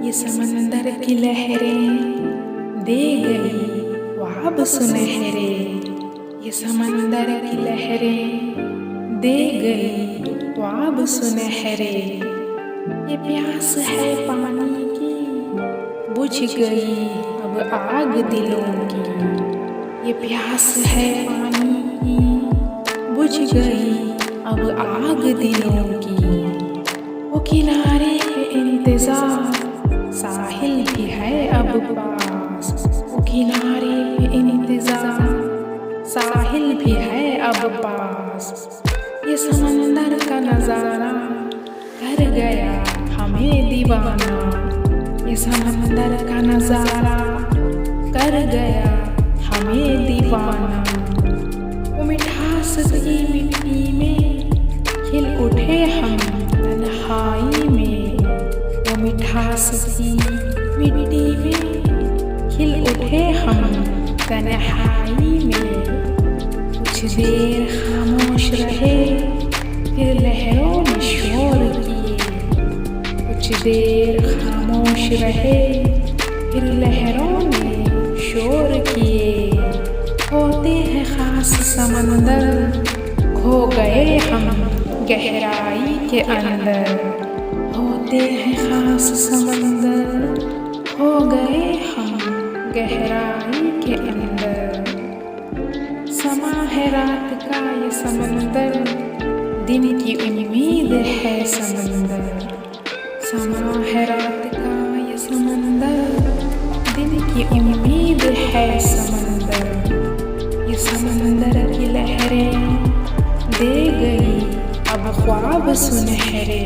ये समंदर की लहरें दे गई ख्वाब सुनहरे। ये समंदर की लहरें दे गई ख्वाब सुनहरे। ये प्यास है पानी की बुझ गई अब आग दिलों की। ये प्यास है पानी की बुझ गई अब आग दिलों की। वो किनारे पे इंतजार साहिल भी है अब पास। वो किनारे पे इंतजार साहिल भी है अब पास। ये समंदर का नजारा कर गया हमें दीवाना। ये समंदर का नजारा कर गया हमें दीवाना। वो मिठास की मिट्टी में खिल उठे हम तन्हाई में। वो मिठास की मिट्टी में खिल उठे हम तन्हाई में। कुछ देर खामोश रहे फिर लहरों ने शोर किए। कुछ देर खामोश रहे फिर लहरों ने शोर किए। होते हैं खास समंदर खो गए हम गहराई के अंदर। होते हैं खास समंदर खो गए हम गहराई के अंदर। समा है रात का ये समंदर दिन की उम्मीद है समंदर। समा है रात का ये समंदर दिन की उम्मीद है समंदर। ये समंदर की लहरें दे गई अब ख्वाब सुनहरे।